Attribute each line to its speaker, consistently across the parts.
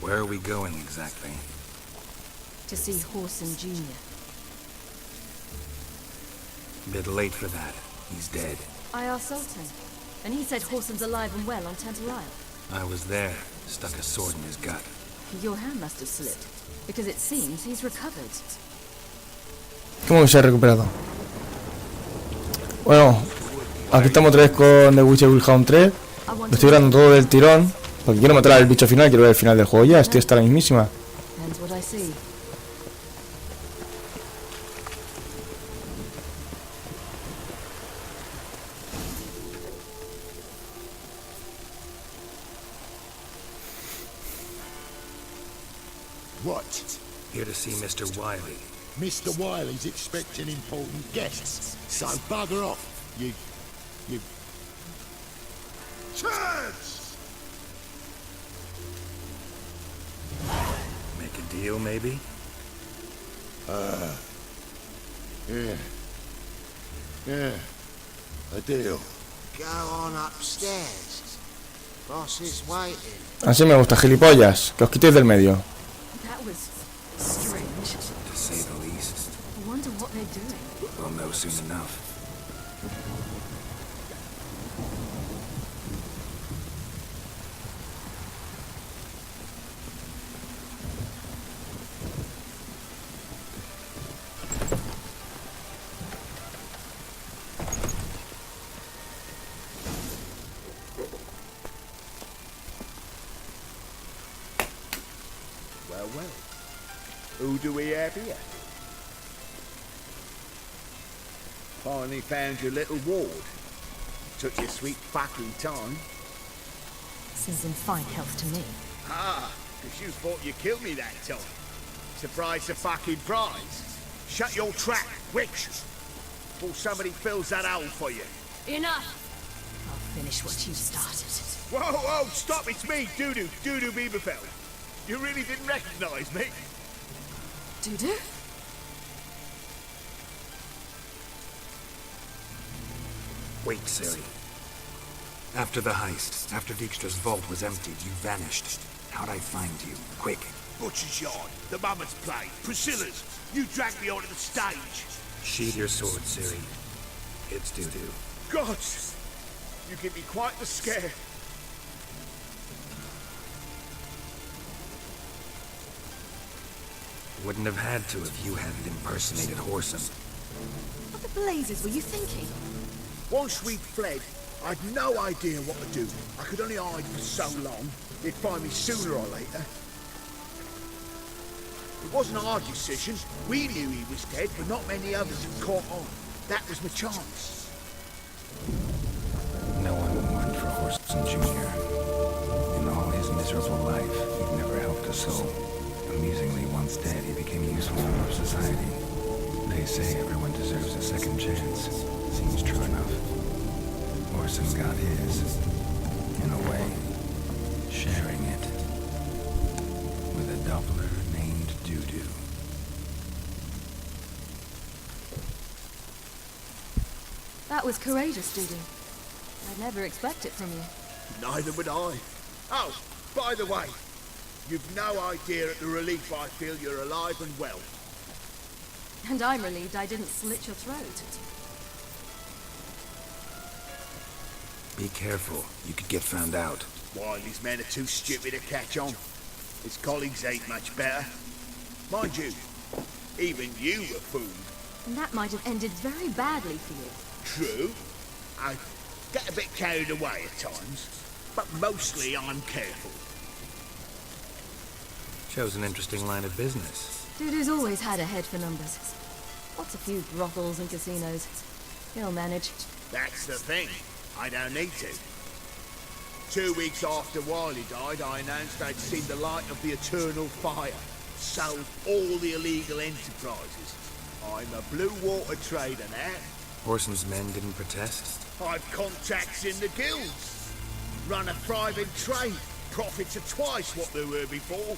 Speaker 1: Where are we going exactly?
Speaker 2: To see Horson Jr.
Speaker 1: Bit late for that. He's dead.
Speaker 2: I asked Sultan, and he said Horson's alive and well on Temple Isle.
Speaker 1: I was there. Stuck a sword in his gut.
Speaker 2: Your hand must have slipped, because it seems he's recovered.
Speaker 3: ¿Cómo que se ha recuperado? Bueno, aquí estamos otra vez con The Witcher Bloodhound 3. Lo estoy grabando todo del tirón, porque quiero matar al bicho final, quiero ver el final del juego ya. Estoy hasta la mismísima.
Speaker 2: That's what I see.
Speaker 4: What?
Speaker 1: Here to see Mr. Wiley.
Speaker 4: Mr. Wiley's expecting important guests, so bugger off, you... Turds!
Speaker 1: Make a deal, maybe?
Speaker 4: Yeah, a deal.
Speaker 5: Go on upstairs. Boss is waiting.
Speaker 3: Así me gusta, gilipollas. Que os quitéis del medio.
Speaker 2: That was strange.
Speaker 1: To say the least.
Speaker 2: I wonder what they're doing.
Speaker 1: We'll know soon enough.
Speaker 5: Well. Who do we have here? Finally found your little ward. Took your sweet fucking time.
Speaker 2: Seems in fine health to me.
Speaker 5: Ah, because you thought you killed me that time. Surprise the fucking prize. Shut your trap, witch. Before somebody fills that hole for you.
Speaker 2: Enough! I'll finish what you started.
Speaker 5: Whoa, stop, it's me, Dudu Bieberfeld. You really didn't recognize me?
Speaker 2: Dudu?
Speaker 1: Wait, Ciri. After the heist, after Dijkstra's vault was emptied, you vanished. How'd I find you? Quick.
Speaker 5: Butcher's Yard, the Mama's Play, Priscilla's. You dragged me onto the stage.
Speaker 1: Sheathe your sword, Ciri. It's Dudu.
Speaker 5: Gods, you give me quite the scare.
Speaker 1: Wouldn't have had to if you hadn't impersonated Horson.
Speaker 2: What the blazes were you thinking?
Speaker 5: Once we'd fled, I'd no idea what to do. I could only hide for so long. They'd find me sooner or later. It wasn't our decision. We knew he was dead, but not many others had caught on. That was my chance.
Speaker 1: No one mourned for Horson Jr. In all his miserable life, he'd never helped a soul. Amusingly, once dead, he became a useful member of society. They say everyone deserves a second chance. Seems true enough. Horson got his, in a way, sharing it with a doubler named Dudu.
Speaker 2: That was courageous, Dudu. I'd never expect it from you.
Speaker 5: Neither would I. Oh, by the way, you've no idea at the relief I feel you're alive and well.
Speaker 2: And I'm relieved I didn't slit your throat.
Speaker 1: Be careful. You could get found out.
Speaker 5: Wiley's men are too stupid to catch on. His colleagues ain't much better. Mind you, even you were fooled.
Speaker 2: And that might have ended very badly for you.
Speaker 5: True. I get a bit carried away at times, but mostly I'm careful.
Speaker 1: Shows an interesting line of business.
Speaker 2: Dudu's always had a head for numbers. What's a few brothels and casinos? He'll manage.
Speaker 5: That's the thing. I don't need to. 2 weeks after Wiley died, I announced I'd seen the light of the eternal fire. Sold all the illegal enterprises. I'm a blue water trader now.
Speaker 1: Horson's men didn't protest?
Speaker 5: I've contacts in the guilds. Run a private trade. Profits are twice what they were before.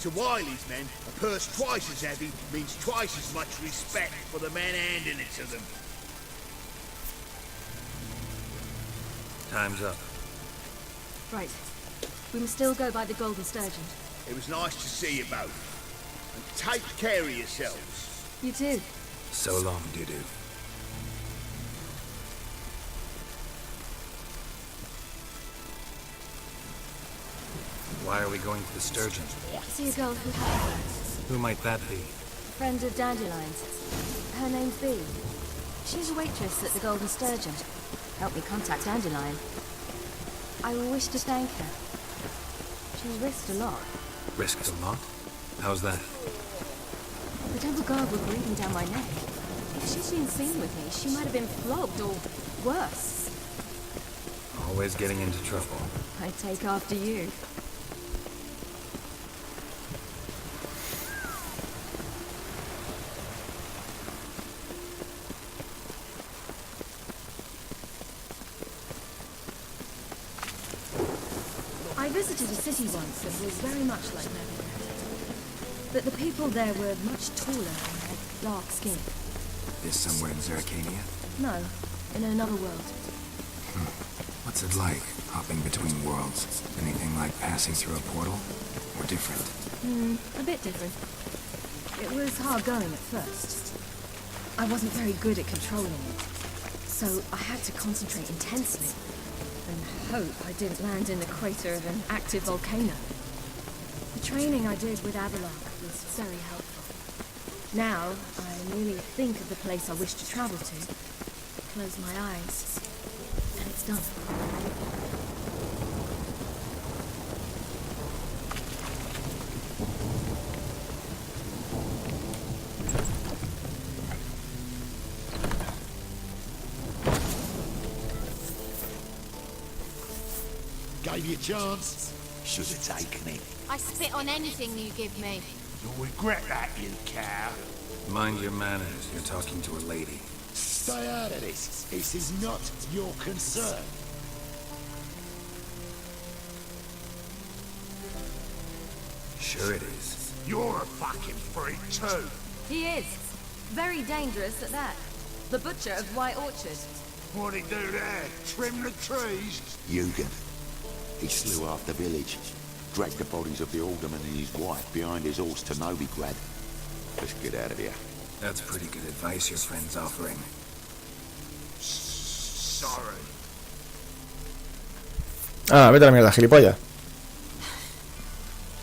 Speaker 5: To Wiley's men, a purse twice as heavy means twice as much respect for the men handing it to them.
Speaker 1: Time's up.
Speaker 2: Right. We must still go by the Golden Sturgeon.
Speaker 5: It was nice to see you both. And take care of yourselves.
Speaker 2: You too.
Speaker 1: So long, Dudu. Why are we going to the Sturgeon?
Speaker 2: See a girl who had
Speaker 1: Who might that be?
Speaker 2: a friend of Dandelion's. Her name's Bee. She's a waitress at the Golden Sturgeon. Helped me contact Dandelion. I wish to thank her. She's risked a lot.
Speaker 1: Risked a lot? How's that?
Speaker 2: The temple guard were breathing down my neck. If she'd been seen with me, she might have been flogged or worse.
Speaker 1: Always getting into trouble.
Speaker 2: I take after you. I visited a city once that was very much like Neverland. But the people there were much taller and had dark skin.
Speaker 1: Is somewhere in Zercania?
Speaker 2: No, in another world.
Speaker 1: What's it like, hopping between worlds? Anything like passing through a portal? Or different?
Speaker 2: A bit different. It was hard going at first. I wasn't very good at controlling it, so I had to concentrate intensely and hope I didn't land in the crater of an active volcano. The training I did with Avalok was very helpful. Now, I merely think of the place I wish to travel to, close my eyes, and it's done.
Speaker 4: Gave you a chance. Should have taken it.
Speaker 6: I spit on anything you give me.
Speaker 4: You'll regret that, you cow.
Speaker 1: Mind your manners, you're talking to a lady.
Speaker 4: Stay out of this. This is not your concern.
Speaker 1: Sure it is.
Speaker 4: You're a fucking freak too.
Speaker 2: He is. Very dangerous at that. The butcher of White Orchard.
Speaker 4: What'd he do there? Trim the trees?
Speaker 7: Eugen. He slew half the village, dragged the bodies of the alderman and his wife behind his horse to Novigrad. Let's get out of here.
Speaker 1: That's pretty good advice your friend's offering.
Speaker 4: Sorry.
Speaker 3: Ah, vete a la mierda, gilipollas.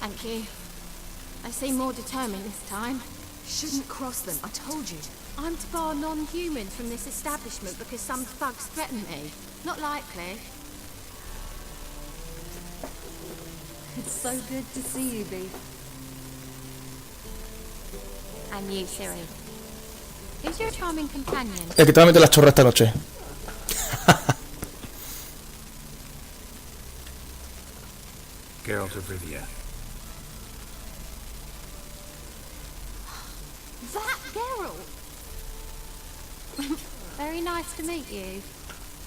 Speaker 6: Thank you. I seem more determined this time.
Speaker 2: Shouldn't cross them, I told you.
Speaker 6: I'm to bar non-humans from this establishment because some thugs threaten me. Not likely.
Speaker 2: It's so good to see you, Bee.
Speaker 6: And you, Ciri. Who's your charming companion?
Speaker 3: El que te va a meter las chorras esta noche.
Speaker 1: Geralt of Rivia.
Speaker 6: That Geralt! Very nice to meet you.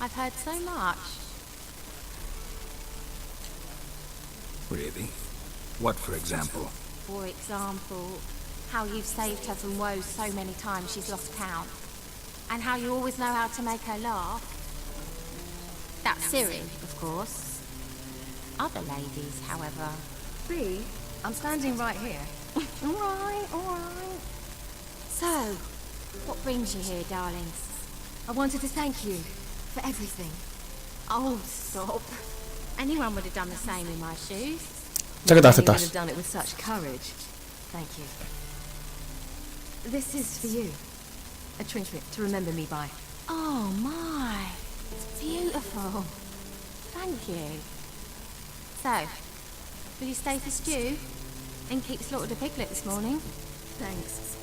Speaker 6: I've heard so much.
Speaker 1: Really? What, for example?
Speaker 6: For example, how you've saved her from woes so many times she's lost count. And how you always know how to make her laugh. That's Ciri, of course. Other ladies, however.
Speaker 2: Bee, I'm standing right here.
Speaker 6: Alright, alright. So, what brings you here, darlings?
Speaker 2: I wanted to thank you for everything.
Speaker 6: Oh, stop. Anyone would have done the same in my shoes.
Speaker 3: Ya que te
Speaker 2: You would
Speaker 3: aceptas.
Speaker 2: have done it with such courage. Thank you. This is for you. A trinket to remember me by.
Speaker 6: Oh my, it's beautiful. Thank you. So, will you stay for stew? And keep slaughtered a piglet this morning?
Speaker 2: Thanks.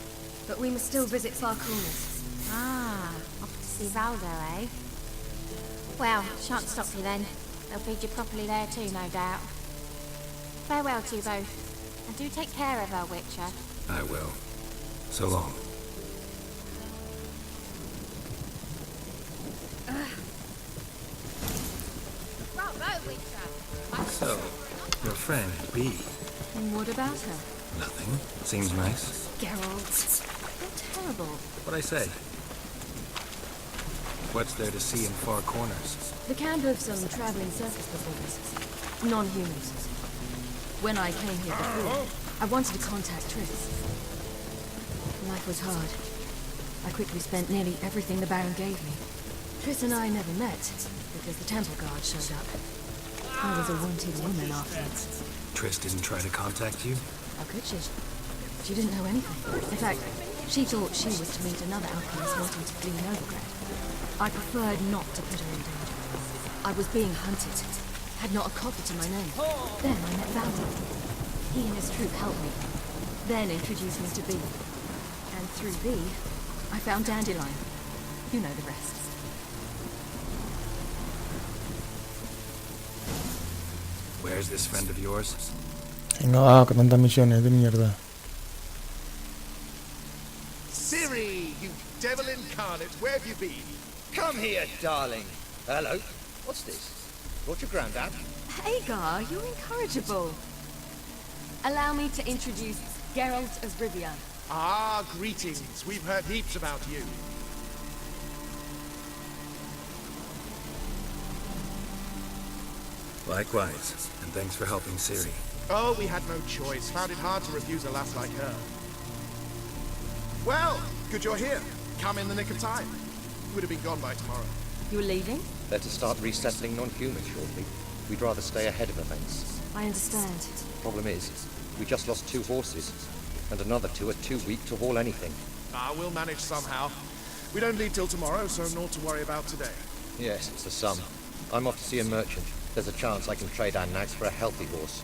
Speaker 2: But we must still visit far corners.
Speaker 6: Ah, off to see Valdo, eh? Well, shan't stop you then. They'll feed you properly there too, no doubt. Farewell to you both. And do take care of our Witcher.
Speaker 1: I will. So long.
Speaker 6: Bravo, Witcher!
Speaker 1: So, your friend, Bee.
Speaker 2: And what about her?
Speaker 1: Nothing. Seems nice.
Speaker 2: Geralt. You're terrible.
Speaker 1: What'd I say? What's there to see in far corners?
Speaker 2: The camp of some traveling circus performers. Non-humans. When I came here before, I wanted to contact Tris. Life was hard. I quickly spent nearly everything the Baron gave me. Tris and I never met, because the temple guard showed up. I was a wanted woman afterwards.
Speaker 1: Tris didn't try to contact you?
Speaker 2: How could she? She didn't know anything. In fact, she thought she was to meet another alchemist wanting to flee Novigrad. I preferred not to put her in danger. I was being hunted. Had not a copper to my name. Then I met Valdi. He and his troop helped me. Then introduced me to B. And through B, I found Dandelion. You know the rest.
Speaker 1: Where's this friend of yours?
Speaker 3: Venga, va, con tantas misiones de mierda.
Speaker 5: Ciri, you devil incarnate, where have you been?
Speaker 8: Come here, darling. Hello. What's this? Brought your granddad?
Speaker 2: Hagar, you're incorrigible. Allow me to introduce Geralt of Rivia.
Speaker 5: Ah, greetings. We've heard heaps about you.
Speaker 1: Likewise, and thanks for helping Ciri.
Speaker 5: Oh, we had no choice. Found it hard to refuse a lass like her. Well, good you're here. Come in the nick of time. Would have been gone by tomorrow.
Speaker 2: You're leaving?
Speaker 8: They're to start resettling non-humans shortly. We'd rather stay ahead of events.
Speaker 2: I understand.
Speaker 8: Problem is, we just lost 2 horses, and another 2 are too weak to haul anything.
Speaker 5: Ah, we'll manage somehow. We don't leave till tomorrow, so naught to worry about today.
Speaker 8: Yes, it's the sum. I'm off to see a merchant. There's a chance I can trade our nags for a healthy horse.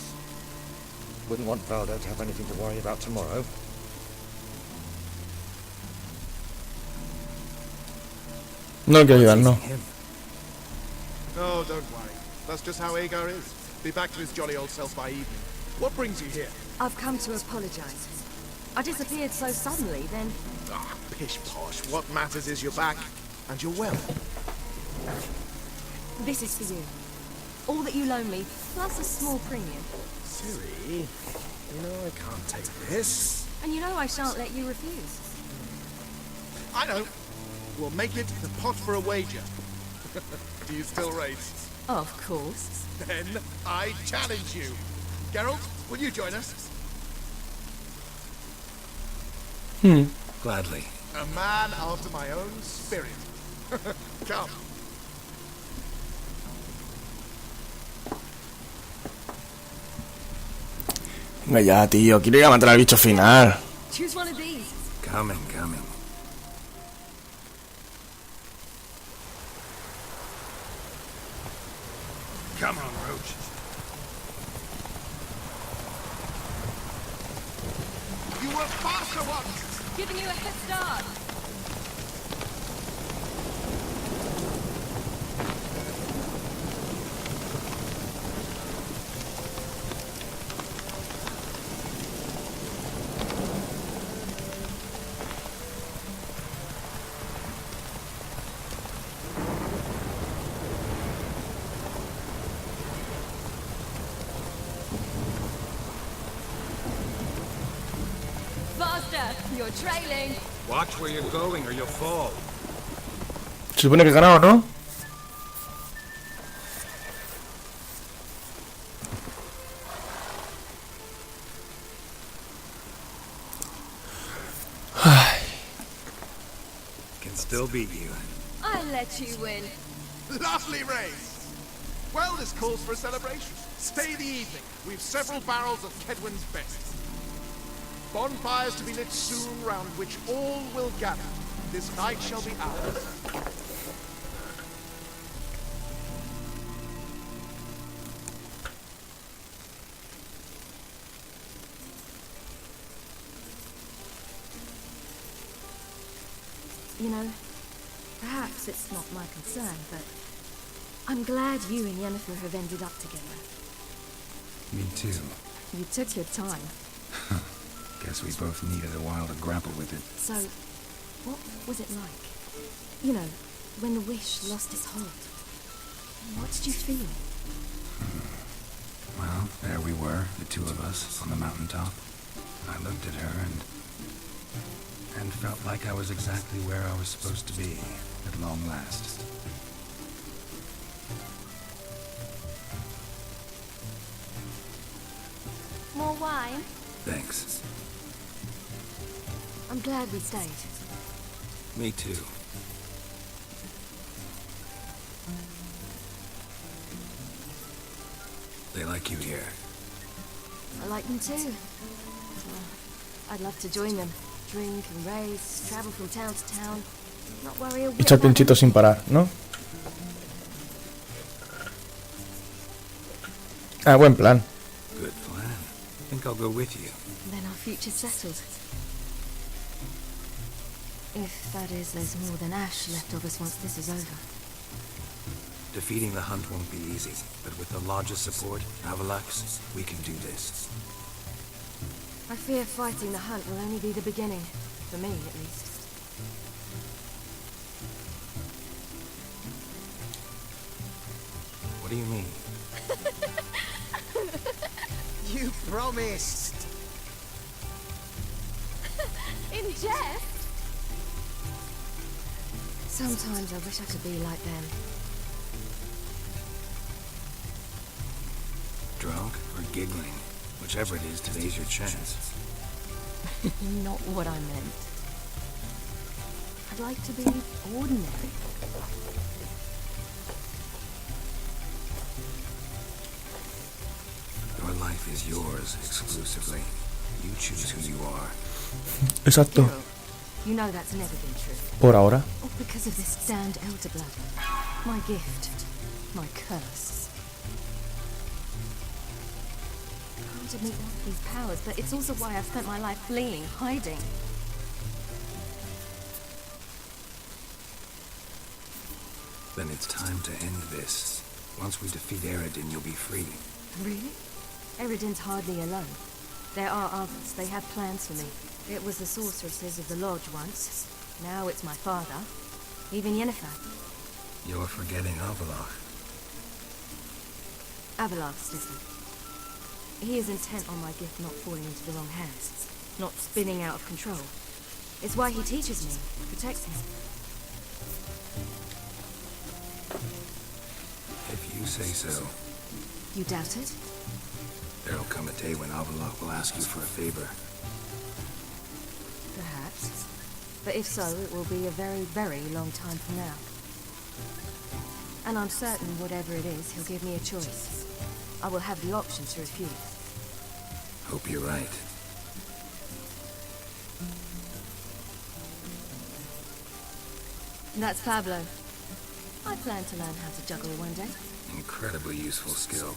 Speaker 8: Wouldn't want Valdo to have anything to worry about tomorrow.
Speaker 3: No hay que ayudar, no.
Speaker 5: Oh, don't worry. That's just how Agar is. Be back to his jolly old self by evening. What brings you here?
Speaker 2: I've come to apologize. I disappeared so suddenly, then...
Speaker 5: Ah, pish-posh. What matters is you're back, and you're well.
Speaker 2: This is for you. All that you loan me, plus a small premium.
Speaker 5: Ciri, you know I can't take this.
Speaker 2: And you know I shan't let you refuse.
Speaker 5: I know. We'll make it the pot for a wager. Do you still race?
Speaker 2: Of course.
Speaker 5: Then I challenge you. Geralt, will you join us?
Speaker 1: Gladly.
Speaker 5: A man after my own spirit. Come.
Speaker 3: Venga ya, tío, quiero ir a matar al bicho final.
Speaker 2: Choose one of these.
Speaker 1: Coming, coming.
Speaker 5: Come on, Roach. You were faster once!
Speaker 2: Giving you a head start. You're trailing.
Speaker 1: Watch where you're going or you'll fall.
Speaker 3: Se supone que he ganado, ¿no?
Speaker 1: Can still beat you.
Speaker 2: I let you win.
Speaker 5: Lovely race! Well, this calls for a celebration. Stay the evening. We've several barrels of Kedwin's best. Bonfires to be lit soon, round which all will gather. This night shall be ours.
Speaker 2: You know, perhaps it's not my concern, but I'm glad you and Yennefer have ended up together.
Speaker 1: Me too.
Speaker 2: You took your time.
Speaker 1: Guess we both needed a while to grapple with it.
Speaker 2: So, what was it like? You know, when the wish lost its hold. What did you feel?
Speaker 1: Well, there we were, the two of us, on the mountaintop. I looked at her and felt like I was exactly where I was supposed to be, at long last.
Speaker 6: More wine?
Speaker 1: Thanks.
Speaker 2: I'm glad we stayed.
Speaker 1: Me too. They like you here.
Speaker 2: I like them too. I'd love to join them. Drink and race, travel from town to town. Not worry a bit
Speaker 3: Echar
Speaker 2: about
Speaker 3: pinchito sin parar, ¿no? Ah, buen plan.
Speaker 1: Good plan. I think I'll go with you.
Speaker 2: then our future's settled. If, that is, there's more than ash left of us once this is over.
Speaker 1: Defeating the hunt won't be easy, but with the Lodge's support, Avalax, we can do this.
Speaker 2: I fear fighting the hunt will only be the beginning. For me, at least.
Speaker 1: What do you mean?
Speaker 5: You promised!
Speaker 6: In jest?
Speaker 2: Sometimes I wish I could be like them.
Speaker 1: Drunk or giggling? Whichever it is, today's your chance.
Speaker 2: Not what I meant. I'd like to be ordinary.
Speaker 1: Your life is yours exclusively. You choose who you are.
Speaker 3: Exacto.
Speaker 2: Geralt, you know that's never been true.
Speaker 3: Por ahora.
Speaker 2: All because of this damned elder blood. My gift. My curse. Granted me all these powers, but it's also why I've spent my life fleeing, hiding.
Speaker 1: Then it's time to end this. Once we defeat Eredin, you'll be free.
Speaker 2: Really? Eredin's hardly alone. There are others. They have plans for me. It was the sorceresses of the Lodge once. Now it's my father. Even Yennefer.
Speaker 1: You're forgetting Avalach.
Speaker 2: Avalak's different. He is intent on my gift not falling into the wrong hands. Not spinning out of control. It's why he teaches me, protects me.
Speaker 1: If you say so.
Speaker 2: You doubt it?
Speaker 1: There'll come a day when Avalach will ask you for a favor.
Speaker 2: Perhaps. But if so, it will be a very, very long time from now. And I'm certain whatever it is, he'll give me a choice. I will have the option to refuse.
Speaker 1: Hope you're right.
Speaker 2: That's Pablo. I plan to learn how to juggle one day.
Speaker 1: Incredibly useful skill.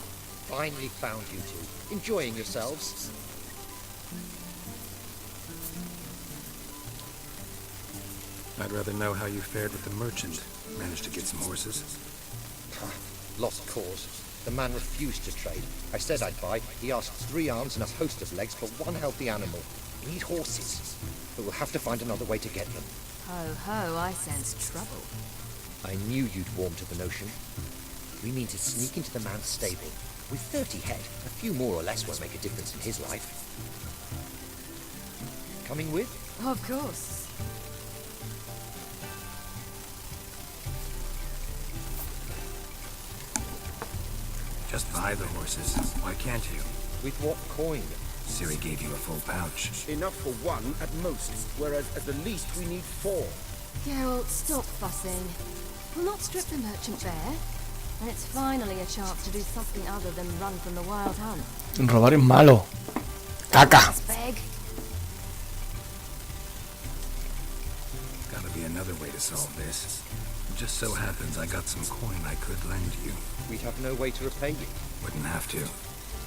Speaker 8: Finally found you two. Enjoying yourselves?
Speaker 1: I'd rather know how you fared with the merchant. Managed to get some horses?
Speaker 8: Lost cause. The man refused to trade. I said I'd buy. He asked 3 arms and a host of legs for 1 healthy animal. We need horses. But we'll have to find another way to get them.
Speaker 2: Ho ho, I sense trouble.
Speaker 8: I knew you'd warm to the notion. We mean to sneak into the man's stable. With 30 head, a few more or less won't make a difference in his life. Coming with?
Speaker 2: Of course.
Speaker 1: Just buy the horses. Why can't you?
Speaker 8: With what coin?
Speaker 1: Ciri gave you a full pouch.
Speaker 5: Enough for 1 at most, whereas at the least we need 4.
Speaker 2: Geralt, stop fussing. We'll not strip the merchant bare. And it's finally a chance to do something other than run from the wild hunt.
Speaker 3: Robar es malo. Caca.
Speaker 2: Beg.
Speaker 1: Gotta be another way to solve this. It just so happens I got some coin I could lend you.
Speaker 8: We'd have no way to repay you.
Speaker 1: Wouldn't have to.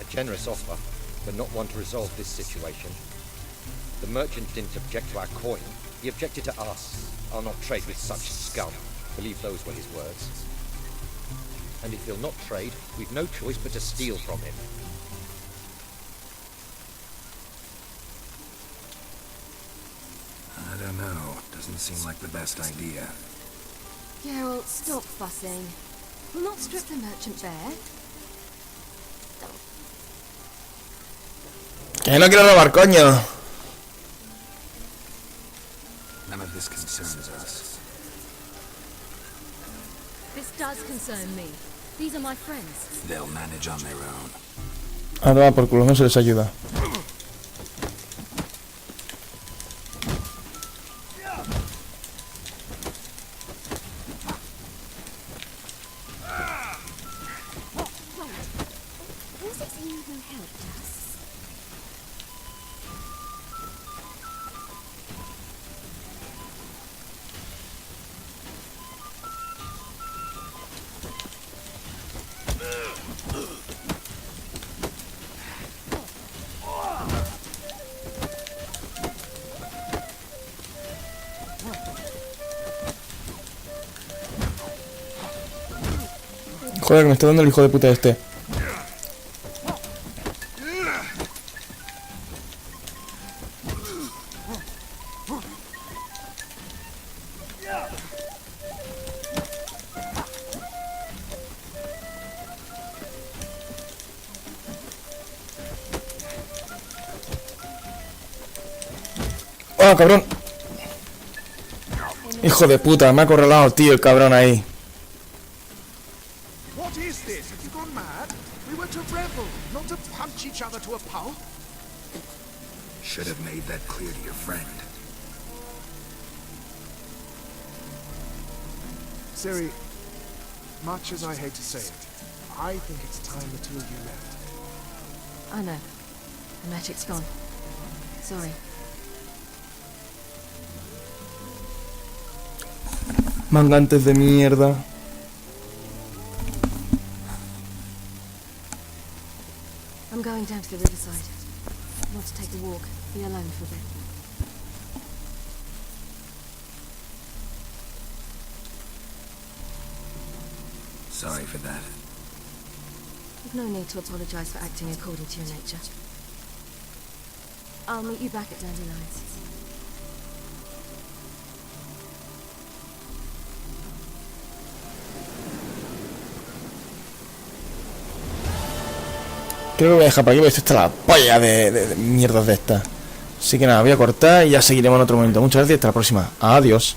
Speaker 8: A generous offer, but not one to resolve this situation. The merchant didn't object to our coin. He objected to us. I'll not trade with such scum. Believe those were his words. And if he'll not trade, we've no choice but to steal from him.
Speaker 1: I don't know. Doesn't seem like the best idea.
Speaker 2: Geralt, stop fussing. We'll not strip the merchant bare.
Speaker 3: Que no quiero robar, coño.
Speaker 1: None of this concerns us.
Speaker 2: This does concern me. These are my friends.
Speaker 1: They'll manage on their own.
Speaker 3: Ahora por culo, no se les ayuda.
Speaker 6: Was it you who helped us?
Speaker 3: Joder, que me está dando el hijo de puta este. ¡Oh, cabrón! Hijo de puta, me ha acorralado, tío, el cabrón ahí.
Speaker 9: What is this? Have you gone mad? We were to revel, not to punch each other to a pulp.
Speaker 1: Should have made that clear to your friend.
Speaker 9: Ciri, much as I hate to say it, I think it's time the two of you left.
Speaker 2: I know. The magic's gone. Sorry.
Speaker 3: Mangantes de mierda.
Speaker 2: I'm going down to the riverside. I want to take a walk. Be alone for a bit.
Speaker 1: Sorry for that.
Speaker 2: You've no need to apologize for acting according to your nature. I'll meet you back at Dandelions.
Speaker 3: Creo que voy a dejar por aquí porque esto está la polla de mierdas de estas. Así que nada, voy a cortar y ya seguiremos en otro momento. Muchas gracias y hasta la próxima. Adiós.